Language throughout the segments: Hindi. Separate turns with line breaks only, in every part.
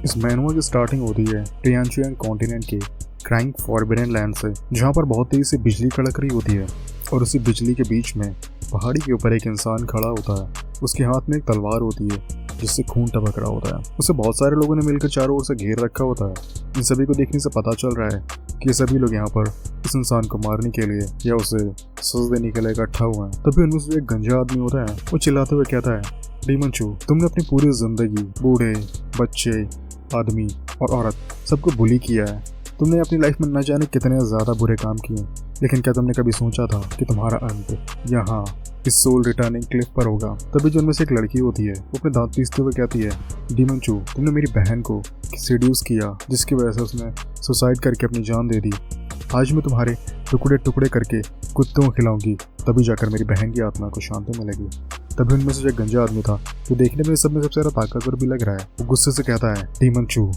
इस मैनुआ की स्टार्टिंग होती है टियानचियन कॉन्टिनेंट के क्राइंग फॉरबिडन लैंड से, जहाँ पर बहुत तेजी से बिजली कड़क रही होती है और उसी बिजली के बीच में पहाड़ी के ऊपर एक इंसान खड़ा होता है। उसके हाथ में एक तलवार होती है जिससे खून टपक रहा होता है। उसे बहुत सारे लोगों ने मिलकर चारों ओर से घेर रखा होता है। इन सभी को देखने से पता चल रहा है कि ये सभी लोग यहाँ पर इस इंसान को मारने के लिए या उसे सजा देने के लिए इकट्ठा हुए हैं। तभी उनमें से एक गंजा आदमी होता है। वो चिल्लाते हुए कहता है, डीमन चू, तुमने अपनी पूरी जिंदगी बूढ़े, बच्चे, आदमी और औरत सबको बुली किया है। तुमने अपनी लाइफ में न जाने कितने ज़्यादा बुरे काम किए, लेकिन क्या तुमने कभी सोचा था कि तुम्हारा अंत यहाँ इस सोल रिटर्निंग क्लिफ पर होगा? तभी जो उनमें से एक लड़की होती है वो अपने दांत पीसते हुए कहती है, डीमन चू, तुमने मेरी बहन को सीड्यूस किया जिसकी वजह से उसने सुसाइड करके अपनी जान दे दी। आज मैं तुम्हारे टुकड़े टुकड़े करके कुत्तों को खिलाऊंगी, तभी जाकर मेरी बहन की आत्मा को शांति मिलेगी। तभी उनमें से जो एक गंजा आदमी था, जो देखने में सब में सबसे ज़्यादा ताकतवर भी लग रहा है, वो गुस्से से कहता है, डीमन चू,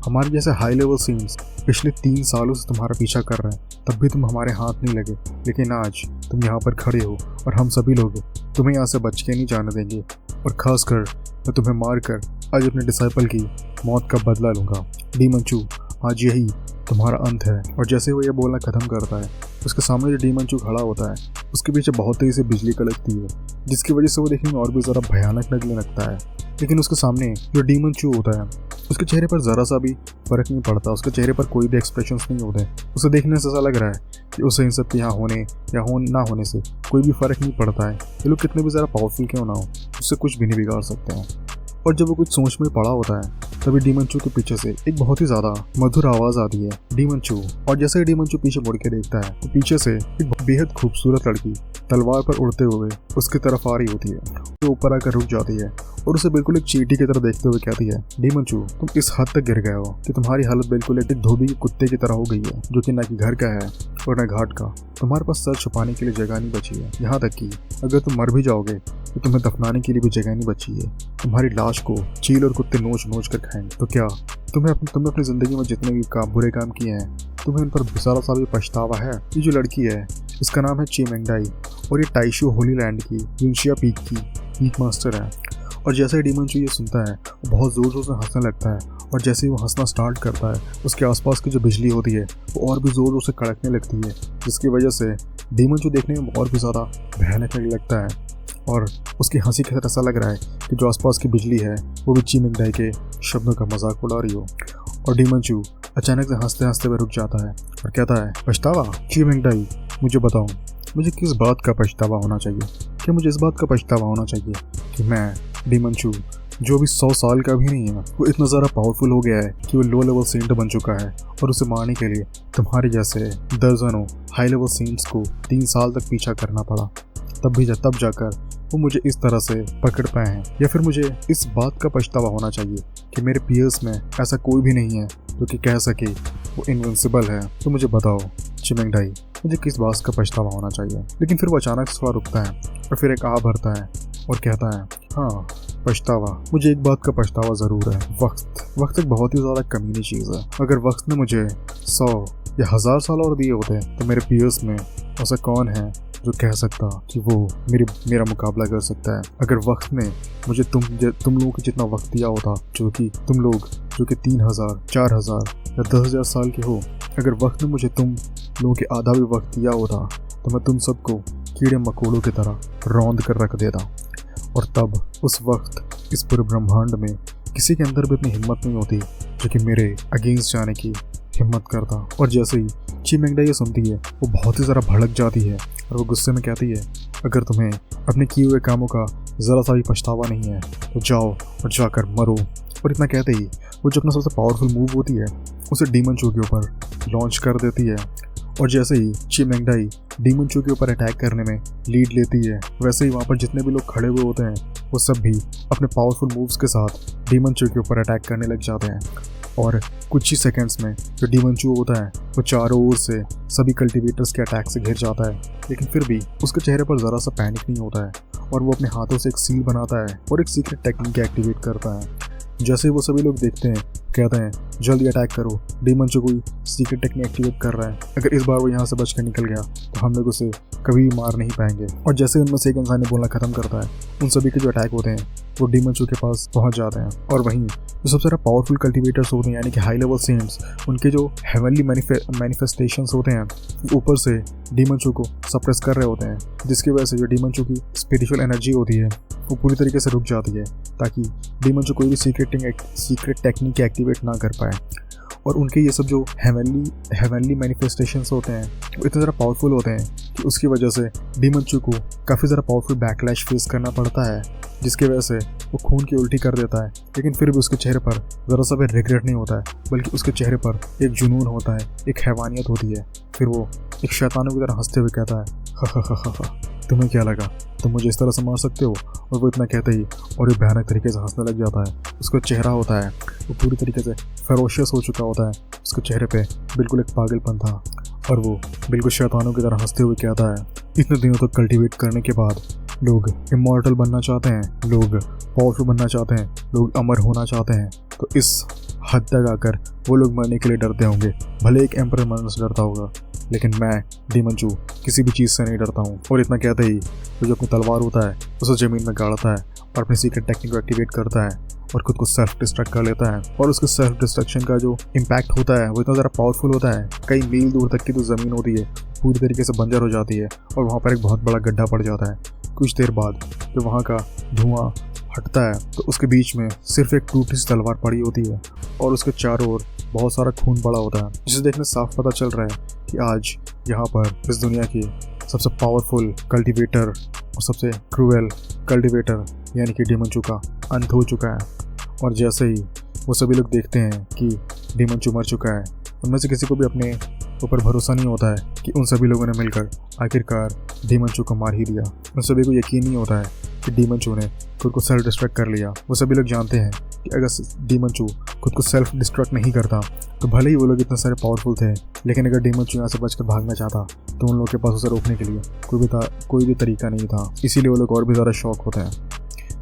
हमारे जैसे हाई लेवल सीन्स पिछले 3 सालों से तुम्हारा पीछा कर रहे हैं, तब भी तुम हमारे हाथ नहीं लगे। लेकिन आज तुम यहाँ पर खड़े हो और हम सभी लोग तुम्हें यहाँ से बच के नहीं जाने देंगे, और खासकर मैं तुम्हें मार कर आज अपने डिसाइपल की मौत का बदला लूँगा। डीमन चू, आज यही तुम्हारा अंत है। और जैसे वो ये बोलना खत्म करता है, उसके सामने जो डीमन चू खड़ा होता है, उसके पीछे बहुत तेज़ी से बिजली कड़कती है, जिसकी वजह से वो देखने में और भी ज़रा भयानक लगने लगता है। लेकिन उसके सामने जो डीमन चू होता है, उसके चेहरे पर ज़रा सा भी फर्क नहीं पड़ता। उसके चेहरे पर कोई भी एक्सप्रेशंस नहीं होते। उसे देखने से ऐसा लग रहा है कि उसे इन सब के यहाँ होने या ना होने से कोई भी फ़र्क नहीं पड़ता है। ये लोग कितने भी ज़रा पावरफुल क्यों ना हो, उससे कुछ भी नहीं बिगाड़ सकते हैं। और जब वो कुछ सोच में पड़ा होता है, तभी डीमन चू के पीछे से एक बहुत ही ज़्यादा मधुर आवाज़ आती है, डीमन चू। और जैसे ही डीमन चू पीछे मुड़ के देखता है, तो पीछे से एक बेहद खूबसूरत लड़की तलवार पर उड़ते हुए उसकी तरफ आ रही होती है। वो ऊपर आकर रुक जाती है और उसे बिल्कुल एक चींटी की तरह देखते हुए कहती है, डीमन चू, तुम इस हद तक गिर गए हो कि तुम्हारी हालत बिल्कुल एक धोबी कुत्ते की तरह हो गई है, जो कि न कि घर का है और न घाट का। तुम्हारे पास सर छुपाने के लिए जगह नहीं बची है। यहाँ तक कि अगर तुम मर भी जाओगे तो तुम्हें दफनाने के लिए भी जगह नहीं बची है। तुम्हारी लाश को चील और कुत्ते नोच नोच कर खाएंगे। तो क्या तुमने अपनी ज़िंदगी में जितने भी बुरे काम किए हैं, तुम्हें उन पर ज़रा सा भी पछतावा है? ये जो लड़की है, इसका नाम है ची मेंगडाई, और ये टाइशू होली लैंड की यूनशिया पीक की पीक मास्टर है। और जैसे ही डीमन चू ये सुनता है, वो बहुत ज़ोर ज़ोर से हंसने लगता है। और जैसे ही वो हंसना स्टार्ट करता है, उसके आसपास की जो बिजली होती है वो और भी ज़ोर ज़ोर से कड़कने लगती है, जिसकी वजह से डीमन चू देखने में और भी ज़्यादा भयानक लगने लगता है। और उसकी हंसी के साथ ऐसा लग रहा है कि जो आसपास की बिजली है वो भी ची मेंगडाई के शब्दों का मजाक उड़ा रही हो। और डीमन चू अचानक से हंसते हंसते हुए रुक जाता है और कहता है, पछतावा? ची मेंगडाई, मुझे बताओ, मुझे किस बात का पछतावा होना चाहिए? क्या मुझे इस बात का पछतावा होना चाहिए कि मैं डीमन चू, जो अभी 100 साल का भी नहीं है, वो इतना ज़्यादा पावरफुल हो गया है कि वो लो लेवल सेंट बन चुका है, और उसे मारने के लिए तुम्हारे जैसे दर्जनों हाई लेवल सेंट्स को 3 साल तक पीछा करना पड़ा। तब जाकर वो मुझे इस तरह से पकड़ पाए हैं। या फिर मुझे इस बात का पछतावा होना चाहिए कि मेरे पीयर्स में ऐसा कोई भी नहीं है जो कि कह सके वो इनविंसिबल है। तो मुझे बताओ ची मेंगडाई, मुझे किस बात का पछतावा होना चाहिए? लेकिन फिर वो अचानक से रुकता है और फिर एक आह भरता है और कहता है, हाँ, पछतावा, मुझे एक बात का पछतावा ज़रूर है। वक्त एक बहुत ही ज़्यादा कमीनी चीज़ है। अगर वक्त ने मुझे 100 या 1000 साल और दिए होते तो मेरे पीयर्स में ऐसा कौन है जो कह सकता कि वो मेरा मुकाबला कर सकता है? अगर वक्त ने मुझे तुम लोगों को जितना वक्त दिया होता, जो कि तुम लोग जो कि 3000, 4000 या 10,000 साल के हो, अगर वक्त ने मुझे तुम लोगों के आधा भी वक्त दिया होता, तो मैं तुम सबको कीड़े मकोड़ों की तरह रौंद कर रख देता। और तब उस वक्त इस पूरे ब्रह्मांड में किसी के अंदर भी इतनी हिम्मत नहीं होती जो कि मेरे अगेंस्ट जाने की हिम्मत करता। और जैसे ही ची मेंगडाई ये सुनती है, वो बहुत ही ज़रा भड़क जाती है और वो गुस्से में कहती है, अगर तुम्हें अपने किए हुए कामों का ज़रा सा भी पछतावा नहीं है तो जाओ और जाकर मरो। और इतना कहते ही वो जो अपना सबसे पावरफुल मूव होती है उसे डीमन चू के ऊपर लॉन्च कर देती है। और जैसे ही ची मेंगडाई डीमन चू के ऊपर अटैक करने में लीड लेती है, वैसे ही वहाँ पर जितने भी लोग खड़े हुए होते हैं वो सब भी अपने पावरफुल मूव्स के साथ डीमन चू के ऊपर अटैक करने लग जाते हैं। और कुछ ही सेकंड्स में जो डीमन चू होता है वो चारों ओर से सभी कल्टिवेटर्स के अटैक से घिर जाता है। लेकिन फिर भी उसके चेहरे पर ज़रा सा पैनिक नहीं होता है, और वो अपने हाथों से एक सील बनाता है और एक सीक्रेट टेक्निक एक्टिवेट करता है। जैसे ही वो सभी लोग देखते हैं, कहते हैं, जल्दी अटैक करो, डीमन चू कोई सीक्रेट टेक्निक एक्टिवेट कर रहा है। अगर इस बार वो यहाँ से बच कर निकल गया तो हम लोग उसे कभी भी मार नहीं पाएंगे। और जैसे उनमें से एक इंसान ने बोलना खत्म करता है, उन सभी के जो अटैक होते हैं वो डीमन चू के पास पहुंच जाते हैं। और वहीं जो सबसे ज़्यादा पावरफुल कल्टिवेटर्स होते हैं यानी कि हाई लेवल सेंट्स, उनके जो हेवनली मैनिफेस्टेशंस होते हैं ऊपर से डीमन चू को सप्रेस कर रहे होते हैं, जिसकी वजह से जो डीमन चू की स्पिरिचुअल एनर्जी होती है वो पूरी तरीके से रुक जाती है, ताकि डीमन चू कोई भी सीक्रेट टेक्निक एक्टिवेट ना कर पाए। और उनके ये सब जो हेवनली मैनिफेस्टेशंस होते हैं वो इतने ज़्यादा पावरफुल होते हैं कि उसकी वजह से डीमन चू को काफ़ी ज़्यादा पावरफुल बैकलैश फेस करना पड़ता है, जिसकी वजह से वो खून की उल्टी कर देता है। लेकिन फिर भी उसके चेहरे पर ज़रा सा भी रिग्रेट नहीं होता है, बल्कि उसके चेहरे पर एक जुनून होता है, एक हैवानियत होती है। फिर वो एक शैतानों की तरह हंसते हुए कहता है, तुम्हें क्या लगा, तुम मुझे इस तरह से मार सकते हो? और वो इतना कहते ही और ये भयानक तरीके से हंसने लग जाता है। उसका चेहरा होता है वो पूरी तरीके से फेरोशियस हो चुका होता है, उसके चेहरे पे बिल्कुल एक पागलपन था और वो बिल्कुल शैतानों की तरह हंसते हुए कहता है, इतने दिनों तक कल्टीवेट करने के बाद लोग इमॉर्टल बनना चाहते हैं, लोग पावरफुल बनना चाहते हैं, लोग अमर होना चाहते हैं, तो इस हद तक आकर वो लोग मरने के लिए डरते होंगे। भले एक एम्परर मरने से डरता होगा, लेकिन मैं डीमन चू किसी भी चीज़ से नहीं डरता हूँ। और इतना कहते ही वो जो अपनी तलवार होता है उसे ज़मीन में गाड़ता है और अपनी सीक्रेट टेक्निक को एक्टिवेट करता है और खुद को सेल्फ डिस्ट्रक्ट कर लेता है। और उसके सेल्फ डिस्ट्रक्शन का जो इम्पैक्ट होता है वो इतना ज़्यादा पावरफुल होता है, कई मील दूर तक की जो ज़मीन होती है पूरी तरीके से बंजर हो जाती है और वहाँ पर एक बहुत बड़ा गड्ढा पड़ जाता है। कुछ देर बाद जब वहाँ का धुआं हटता है तो उसके बीच में सिर्फ एक टूटी सी तलवार पड़ी होती है और उसके चारों ओर बहुत सारा खून पड़ा होता है, जिसे देखने साफ पता चल रहा है कि आज यहाँ पर इस दुनिया की सबसे पावरफुल कल्टीवेटर और सबसे क्रूएल कल्टीवेटर यानी कि डीमन चू का अंत हो चुका है। और जैसे ही वो सभी लोग देखते हैं कि डीमन चू मर चुका है, उनमें से किसी को भी अपने ऊपर भरोसा नहीं होता है कि उन सभी लोगों ने मिलकर आखिरकार डीमन चू को मार ही दिया। उन सभी को यकीन नहीं होता है कि डीमन चू ने खुद को सेल्फ डिस्ट्रक्ट कर लिया। वो सभी लोग जानते हैं कि अगर डीमन चू खुद को सेल्फ डिस्ट्रक्ट नहीं करता तो भले ही वो लोग इतने सारे पावरफुल थे, लेकिन अगर डीमन चू यहाँ से बचकर भागना चाहता तो उन लोगों के पास उसे रोकने के लिए कोई भी तरीका नहीं था। इसीलिए वो लोग और भी ज़्यादा शॉक होते हैं।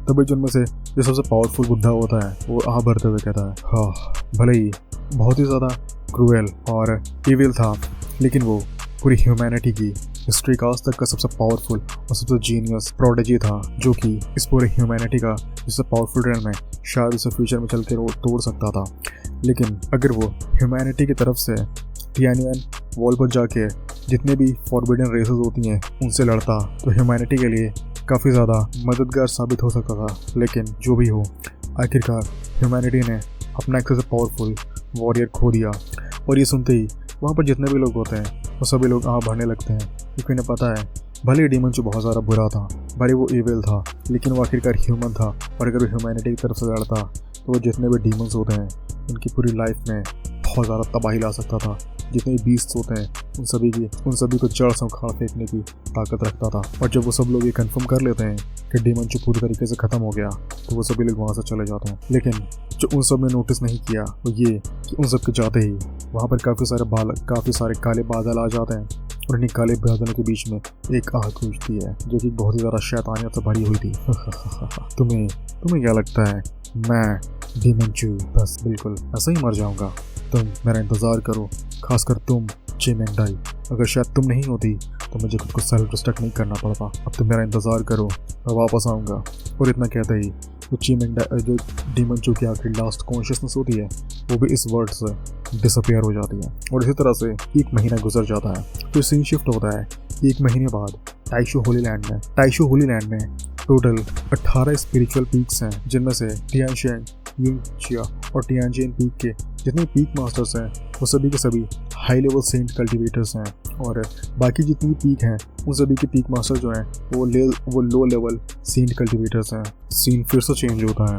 तभी जो उनमें से जो सबसे पावरफुल बुड्ढा होता है वो आह भरते हुए कहता है, हाँ भले ही बहुत ही ज़्यादा क्रूएल और इविल था, लेकिन वो पूरी ह्यूमैनिटी की हिस्ट्री का आज तक का सबसे पावरफुल और सबसे जीनियस प्रोडिजी था, जो कि इस पूरे ह्यूमैनिटी का जिससे पावरफुल रेल में शायद उसे फ्यूचर में चल के तोड़ सकता था। लेकिन अगर वो ह्यूमैनिटी की तरफ से टियानयुएन वॉल पर जाके जितने भी फॉरबिडन रेसेस होती हैं उनसे लड़ता तो ह्यूमैनिटी के लिए काफ़ी ज़्यादा मददगार साबित हो सकता था। लेकिन जो भी हो, आखिरकार ह्यूमैनिटी ने अपना एक सबसे पावरफुल वॉरियर खो दिया। और ये सुनते ही वहाँ पर जितने भी लोग होते हैं वो सभी लोग आँख भरने लगते हैं, क्योंकि उन्हें पता है भले डीमन चू बहुत ज़्यादा बुरा था, भले वो इविल था, लेकिन वो आखिरकार ह्यूमन था। और अगर वो ह्यूमैनिटी की तरफ से लड़ता तो वो जितने भी डीमंस होते हैं उनकी पूरी लाइफ में बहुत ज़्यादा तबाही ला सकता था। जितने भी बीस्ट्स होते हैं उन सभी को जड़ से उखाड़ फेंकने की ताकत रखता था। और जब वो सब लोग ये कंफर्म कर लेते हैं कि डीमन चू पूरी तरीके से ख़त्म हो गया तो वो सभी लोग वहाँ से चले जाते हैं। लेकिन जो उन सब ने नोटिस नहीं किया वो ये कि उन सब के जाते ही वहाँ पर काफ़ी सारे काले बादल आ जाते हैं और इन्हीं काले बादलों के बीच में एक आग गूंजती है जो कि बहुत ही ज़्यादा शैतानियत से भरी हुई थी। तुम्हें क्या लगता है मैं डीमन चू बस बिल्कुल ऐसा ही मर जाऊंगा? तुम मेरा इंतज़ार करो, खासकर तुम ची मेंगडाई। अगर शायद तुम नहीं होती तो मुझे खुद को सेल्फ डिस्ट्रक्ट नहीं करना पड़ता। अब तुम मेरा इंतज़ार करो, मैं वापस आऊँगा। और इतना कहते ही वो ची मेंगडाई जो डीमन चू की आखिरी लास्ट कॉन्शियसनेस होती है वो भी इस वर्ल्ड से डिसअपियर हो जाती है। और इसी तरह से एक महीना गुजर जाता है। फिर सीन शिफ्ट होता है 1 महीने बाद टाइशू होली लैंड में टोटल 18 स्पिरिचुअल पीक्स हैं, जिनमें से टियानशेन, युंगचिया और टियानजिन पीक के जितने पीक मास्टर्स हैं वो सभी के सभी हाई लेवल सेंट कल्टीवेटर्स हैं। और बाकी जितनी पीक हैं उन सभी के पीक मास्टर जो हैं वो लो लेवल सेंट कल्टीवेटर्स हैं। सीन फिर से चेंज होता है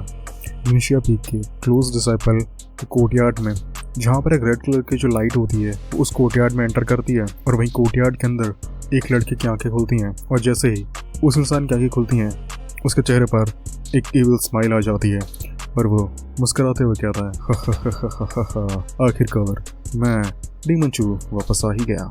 युंगचिया पीक के क्लोज डिसाइपल के कोर्टयार्ड में, जहाँ पर एक रेड कलर की जो लाइट होती है वो उस कोर्टयार्ड में एंटर करती है। और वहीं कोर्टयार्ड के अंदर एक लड़के की आंखें खुलती हैं और जैसे ही उस इंसान की आंखें खुलती हैं उसके चेहरे पर एक इविल स्माइल आ जाती है और वो मुस्कुराते हुए कहता है, आखिरकार मैं डीमन चू वापस आ ही गया।